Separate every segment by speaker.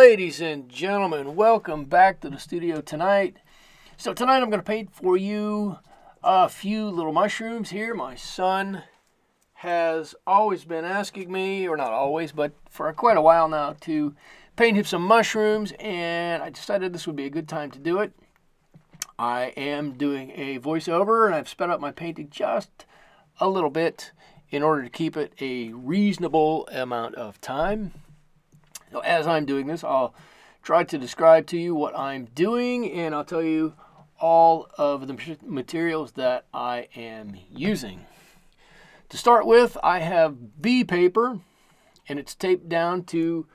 Speaker 1: Ladies and gentlemen, welcome back to the studio tonight. So tonight I'm going to paint for you a few little mushrooms here. My son has always been asking me, or not always, but for quite a while now, to paint him some mushrooms, and I decided this would be a good time to do it. I am doing a voiceover, and I've sped up my painting just a little bit in order to keep it a reasonable amount of time. So as I'm doing this, I'll try to describe to you what I'm doing, and I'll tell you all of the materials that I am using. To start with, I have bee paper, and it's taped down to,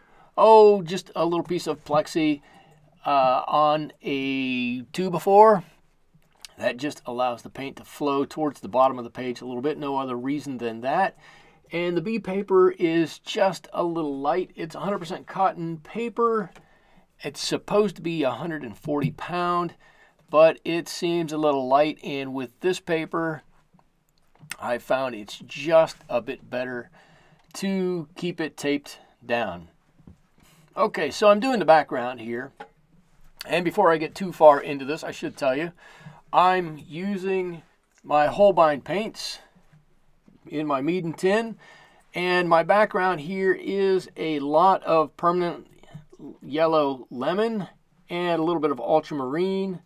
Speaker 1: just a little piece of plexi on a 2x4. That just allows the paint to flow towards the bottom of the page a little bit, no other reason than that. And the bee paper is just a little light. It's 100% cotton paper. It's supposed to be 140 pound, but it seems a little light. And with this paper, I found it's just a bit better to keep it taped down. Okay, so I'm doing the background here. And before I get too far into this, I should tell you, I'm using my Holbein paints in my Mead tin, and my background here is a lot of permanent yellow lemon and a little bit of ultramarine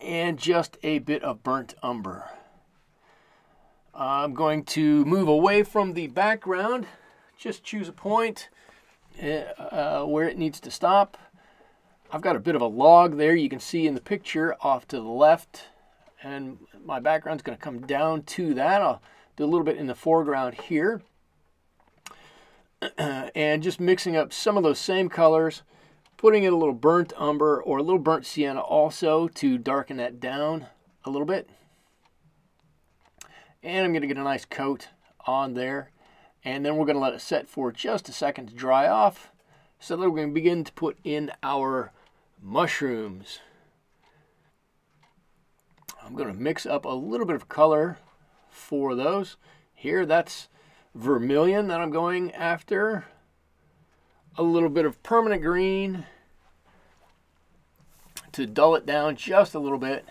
Speaker 1: and just a bit of burnt umber. I'm going to move away from the background, just choose a point where it needs to stop. I've got a bit of a log there you can see in the picture off to the left, and my background's going to come down to that. I'll do a little bit in the foreground here. And just mixing up some of those same colors, putting in a little burnt umber or a little burnt sienna also to darken that down a little bit. And I'm going to get a nice coat on there. And then we're going to let it set for just a second to dry off, so that we're going to begin to put in our mushrooms. I'm going to mix up a little bit of color for those. Here, that's vermilion that I'm going after. A little bit of permanent green to dull it down just a little bit.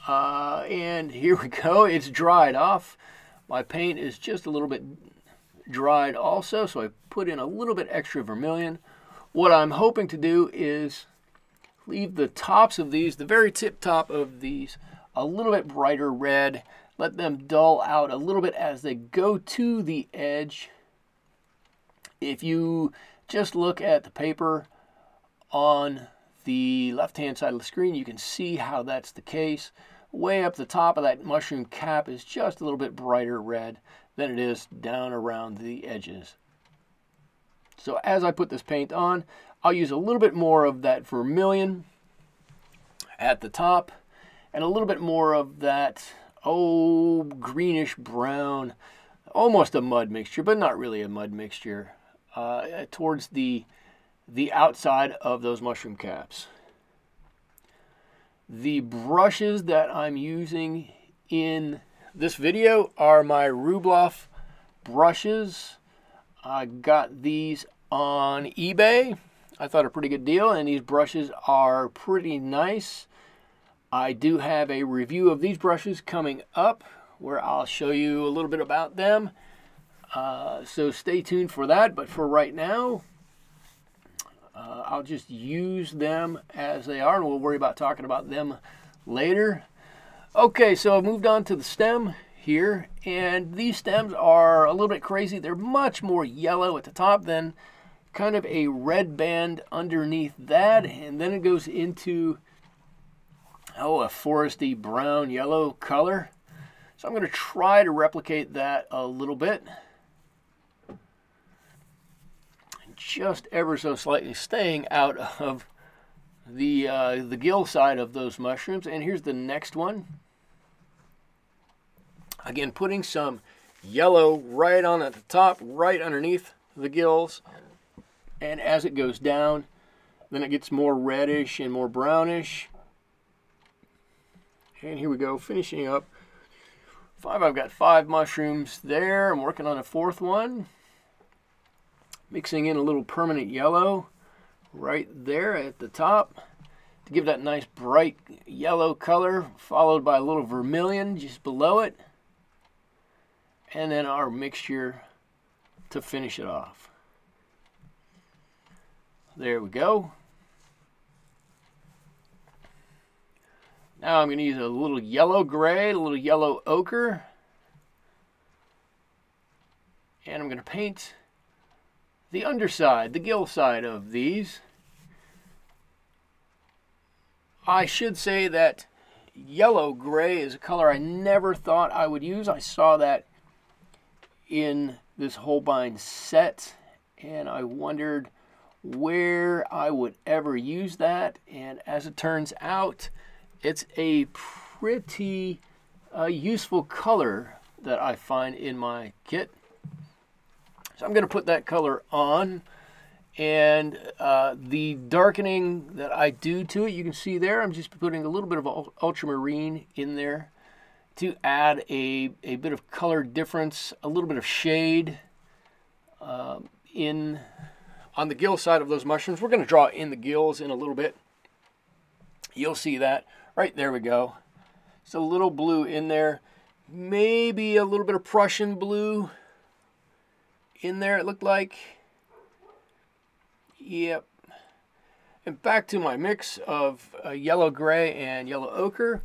Speaker 1: And here we go. It's dried off. My paint is just a little bit dried also, so I put in a little bit extra vermilion. What I'm hoping to do is leave the tops of these, the very tip top of these, a little bit brighter red. Let them dull out a little bit as they go to the edge. If you just look at the paper on the left-hand side of the screen, you can see how that's the case. Way up the top of that mushroom cap is just a little bit brighter red than it is down around the edges. So as I put this paint on, I'll use a little bit more of that vermilion at the top and a little bit more of that, greenish brown, almost a mud mixture, but not really a mud mixture, towards the outside of those mushroom caps. The brushes that I'm using in this video are my Roubloff brushes. I got these on eBay. I thought a pretty good deal, and these brushes are pretty nice. I do have a review of these brushes coming up where I'll show you a little bit about them. So stay tuned for that, but for right now, I'll just use them as they are, and we'll worry about talking about them later. Okay, so I've moved on to the stem here, and these stems are a little bit crazy. They're much more yellow at the top than kind of a red band underneath that, and then it goes into a foresty brown yellow color. So I'm going to try to replicate that a little bit, just ever so slightly staying out of the gill side of those mushrooms. And here's the next one. Again, putting some yellow right on at the top, right underneath the gills. And as it goes down, then it gets more reddish and more brownish. And here we go, finishing up. I've got 5 mushrooms there. I'm working on a 4th one. mixing in a little permanent yellow right there at the top to give that nice bright yellow color, followed by a little vermilion just below it, and then our mixture to finish it off. There we go. Now I'm going to use a little yellow gray, a little yellow ochre, and I'm going to paint the underside, the gill side of these. I should say that yellow gray is a color I never thought I would use. I saw that in this Holbein set, and I wondered where I would ever use that, and as it turns out, it's a pretty useful color that I find in my kit. So I'm going to put that color on, and the darkening that I do to it, you can see there, I'm just putting a little bit of ultramarine in there to add a bit of color difference, a little bit of shade on the gill side of those mushrooms. We're going to draw in the gills in a little bit. You'll see that. Right, there we go. Just a little blue in there. Maybe a little bit of Prussian blue in there, it looked like. Yep. And back to my mix of yellow gray and yellow ochre.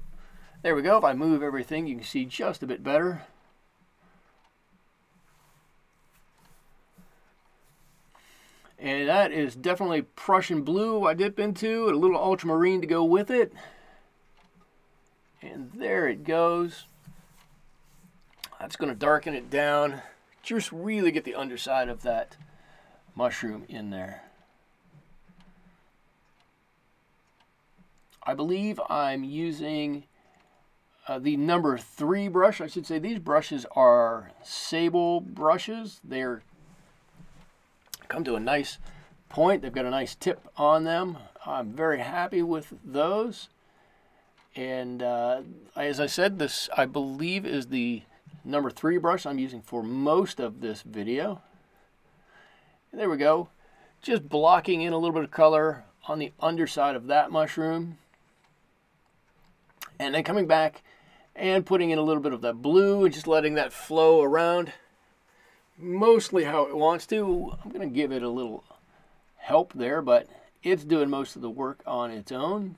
Speaker 1: There we go. If I move everything, you can see just a bit better. And that is definitely Prussian blue I dip into, and a little ultramarine to go with it. And there it goes. That's going to darken it down. Just really get the underside of that mushroom in there. I believe I'm using the number 3 brush. I should say these brushes are sable brushes. They're come to a nice point. They've got a nice tip on them. I'm very happy with those. And as I said, this I believe is the number 3 brush I'm using for most of this video. And there we go. Just blocking in a little bit of color on the underside of that mushroom. And then coming back and putting in a little bit of that blue and just letting that flow around mostly how it wants to. I'm going to give it a little help there, but it's doing most of the work on its own.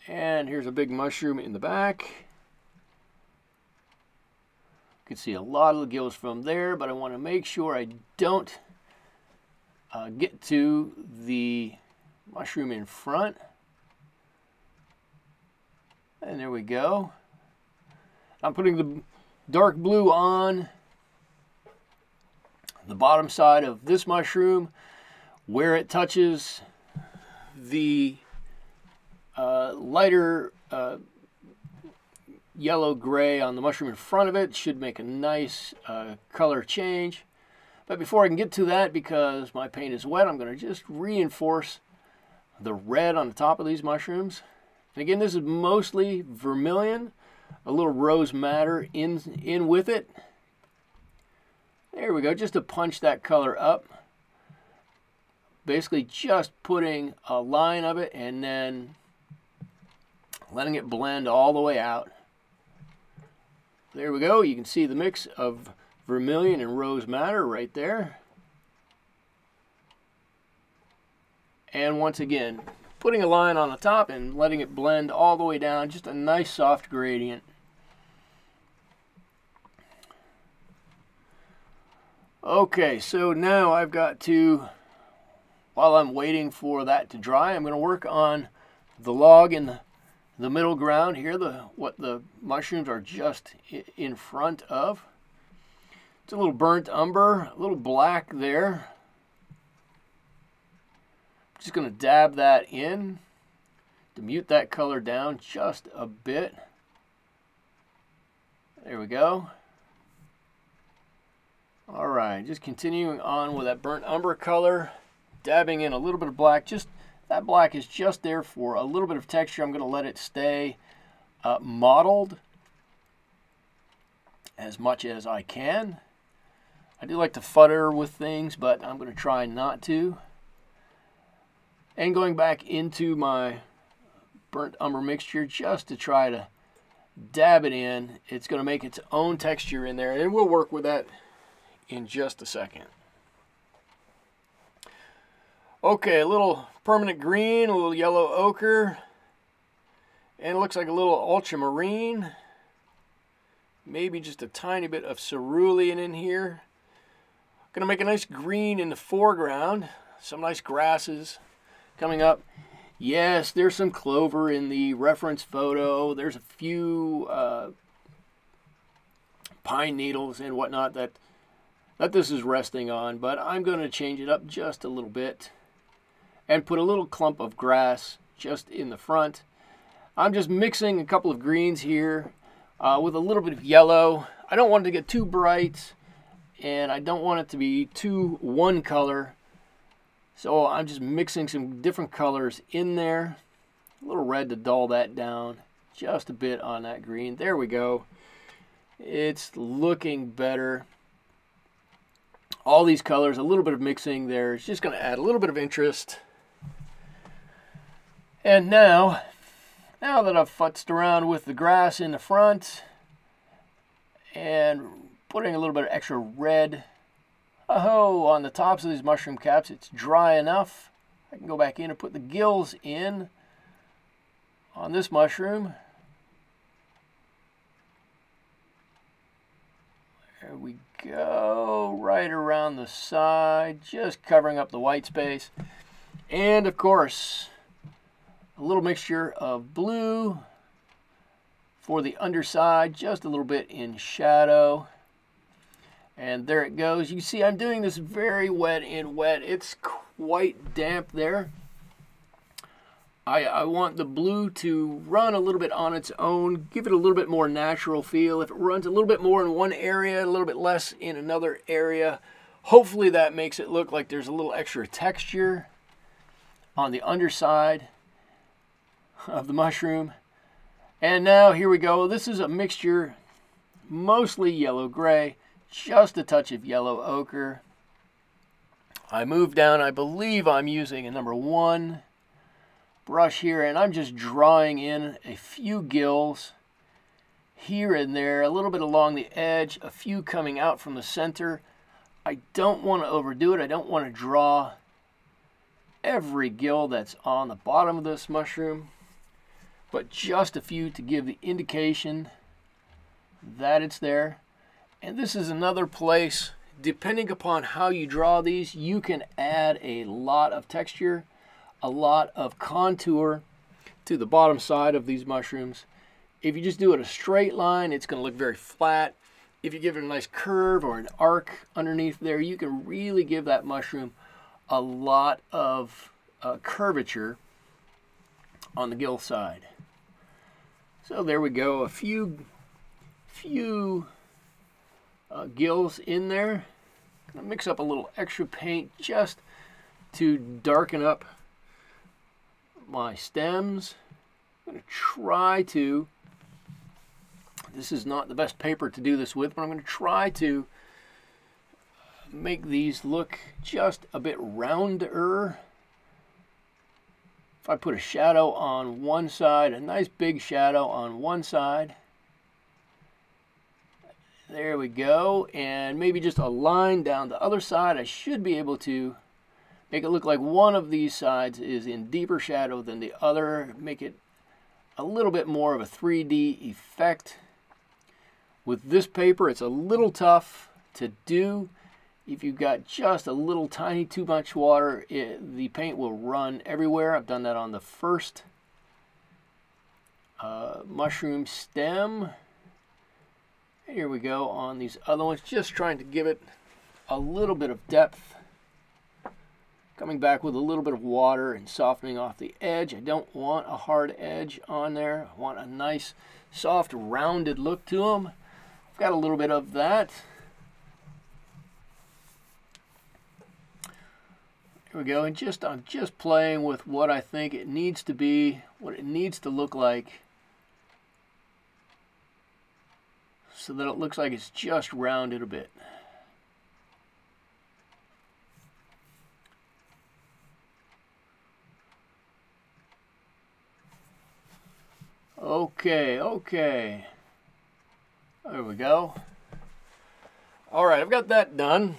Speaker 1: And here's a big mushroom in the back. You can see a lot of the gills from there, but I want to make sure I don't get to the mushroom in front. And there we go. I'm putting the dark blue on the bottom side of this mushroom where it touches the lighter yellow-gray on the mushroom in front of it. Should make a nice color change. But before I can get to that, because my paint is wet, I'm going to just reinforce the red on the top of these mushrooms. And again, this is mostly vermilion, a little rose madder in with it. There we go, just to punch that color up. Basically just putting a line of it and then letting it blend all the way out. There we go, you can see the mix of vermilion and rose madder right there. And once again, putting a line on the top and letting it blend all the way down, just a nice soft gradient. Okay, so now I've got to, while I'm waiting for that to dry, I'm going to work on the log in the middle ground here, what the mushrooms are just in front of. It's a little burnt umber, a little black there. Just going to dab that in to mute that color down just a bit. There we go. All right, just continuing on with that burnt umber color, dabbing in a little bit of black. Just that black is just there for a little bit of texture. I'm going to let it stay mottled. as much as I can. I do like to futter with things, but I'm going to try not to. And going back into my burnt umber mixture just to try to dab it in. It's going to make its own texture in there, and we'll work with that in just a second. Okay, a little permanent green, a little yellow ochre, and it looks like a little ultramarine. Maybe just a tiny bit of cerulean in here. Gonna make a nice green in the foreground. Some nice grasses coming up. Yes, there's some clover in the reference photo. There's a few pine needles and whatnot that this is resting on, but I'm going to change it up just a little bit and put a little clump of grass just in the front. I'm just mixing a couple of greens here with a little bit of yellow. I don't want it to get too bright, and I don't want it to be too one color. So I'm just mixing some different colors in there. A little red to dull that down just a bit on that green. There we go. It's looking better. All these colors, a little bit of mixing there. It's just going to add a little bit of interest. And now that I've futzed around with the grass in the front and putting a little bit of extra red on the tops of these mushroom caps, it's dry enough. I can go back in and put the gills in on this mushroom. There we go, right around the side, just covering up the white space. And of course, a little mixture of blue for the underside, just a little bit in shadow. And there it goes. You see, I'm doing this very wet in wet. It's quite damp there. I want the blue to run a little bit on its own, give it a little bit more natural feel. If it runs a little bit more in one area, a little bit less in another area, hopefully that makes it look like there's a little extra texture on the underside of the mushroom. And now here we go. This is a mixture, mostly yellow-gray. Just a touch of yellow ochre. I move down. I believe I'm using a number 1 brush here, and I'm just drawing in a few gills here and there, a little bit along the edge, a few coming out from the center. I don't want to overdo it. I don't want to draw every gill that's on the bottom of this mushroom, but just a few to give the indication that it's there. And this is another place, depending upon how you draw these, you can add a lot of texture, a lot of contour to the bottom side of these mushrooms. If you just do it a straight line, it's going to look very flat. If you give it a nice curve or an arc underneath there, you can really give that mushroom a lot of curvature on the gill side. So there we go, a few gills in there. Gonna mix up a little extra paint just to darken up my stems. I'm gonna try to, this is not the best paper to do this with, but I'm gonna try to make these look just a bit rounder. If I put a shadow on one side, a nice big shadow on one side, there we go, and maybe just a line down the other side, I should be able to make it look like one of these sides is in deeper shadow than the other, make it a little bit more of a 3D effect. With this paper, it's a little tough to do. If you've got just a little tiny too much water, the paint will run everywhere. I've done that on the first mushroom stem. Here we go on these other ones, just trying to give it a little bit of depth. Coming back with a little bit of water and softening off the edge. I don't want a hard edge on there. I want a nice, soft, rounded look to them. I've got a little bit of that. Here we go, and I'm just playing with what I think it needs to be, what it needs to look like. so that it looks like it's just rounded a bit. Okay, okay. There we go. All right, I've got that done.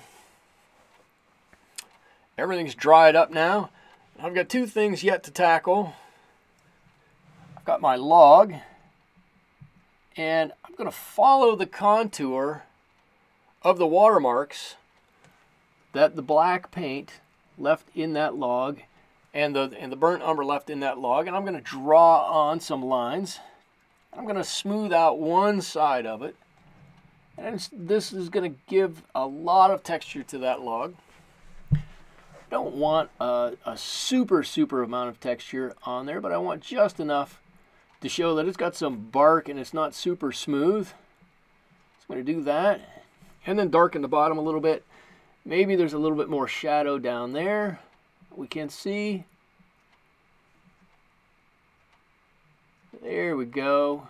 Speaker 1: Everything's dried up now. I've got two things yet to tackle. I've got my log, and I'm going to follow the contour of the watermarks that the black paint left in that log and the burnt umber left in that log, and I'm going to draw on some lines. I'm going to smooth out one side of it, and this is going to give a lot of texture to that log. Don't want a super amount of texture on there, but I want just enough to show that it's got some bark and it's not super smooth. So I'm going to do that, and then darken the bottom a little bit. Maybe there's a little bit more shadow down there we can see. There we go.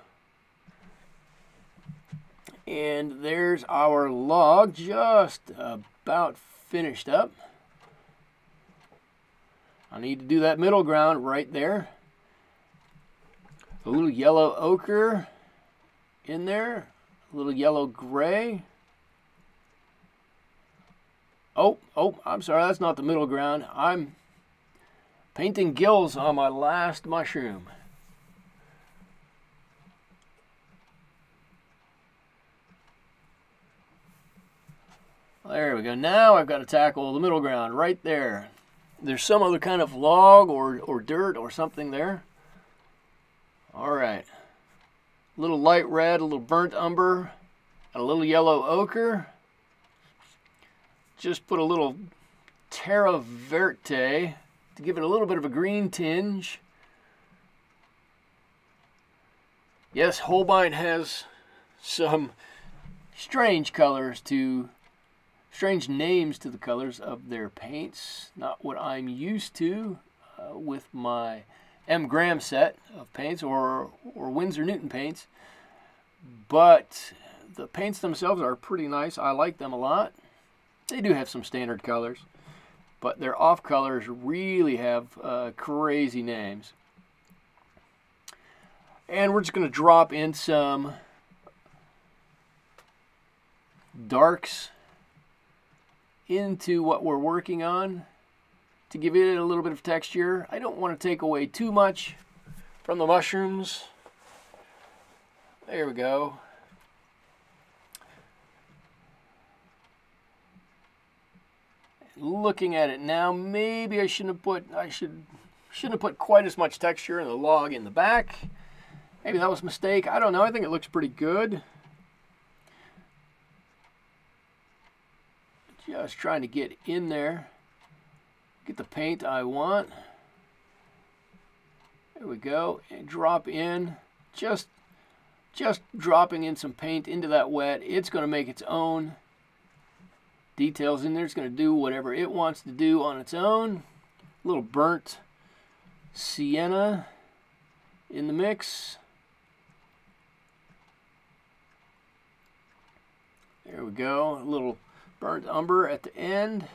Speaker 1: And there's our log just about finished up. I need to do that middle ground right there. A little yellow ochre in there, a little yellow gray. Oh, I'm sorry, that's not the middle ground. I'm painting gills on my last mushroom. There we go. Now I've got to tackle the middle ground right there. There's some other kind of log or dirt or something there. All right. A little light red, a little burnt umber, and a little yellow ochre. Just put a little terra verte to give it a little bit of a green tinge. Yes, Holbein has some strange names to the colors of their paints. Not what I'm used to with my M. Graham set of paints or Winsor Newton paints. But the paints themselves are pretty nice. I like them a lot. They do have some standard colors, but their off colors really have crazy names. And we're just going to drop in some darks into what we're working on to give it a little bit of texture. I don't want to take away too much from the mushrooms. There we go. Looking at it now, maybe I shouldn't have put quite as much texture in the log in the back. Maybe that was a mistake. I don't know. I think it looks pretty good. Just trying to get in there, get the paint I want. There we go. And drop in, just dropping in some paint into that wet. It's going to make its own details in there. It's going to do whatever it wants to do on its own. A little burnt sienna in the mix. There we go. A little burnt umber at the end.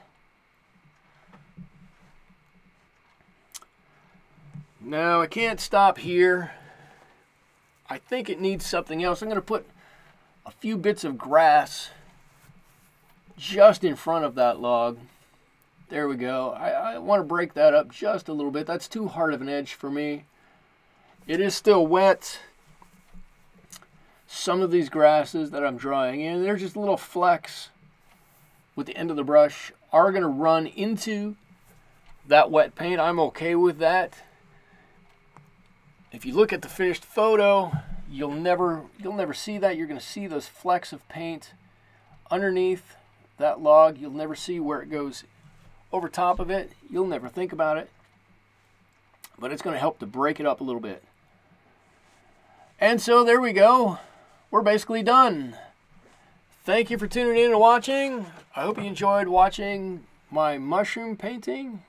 Speaker 1: Now I can't stop here. I think it needs something else. I'm going to put a few bits of grass just in front of that log. There we go. I want to break that up just a little bit. That's too hard of an edge for me. It is still wet. Some of these grasses that I'm drawing in, they're just little flecks with the end of the brush, are going to run into that wet paint. I'm okay with that. If you look at the finished photo, you'll never see that. You're going to see those flecks of paint underneath that log. You'll never see where it goes over top of it. You'll never think about it. But it's going to help to break it up a little bit. And so there we go. We're basically done. Thank you for tuning in and watching. I hope you enjoyed watching my mushroom painting.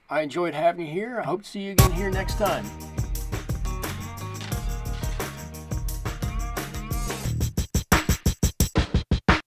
Speaker 1: I enjoyed having you here. I hope to see you again here next time.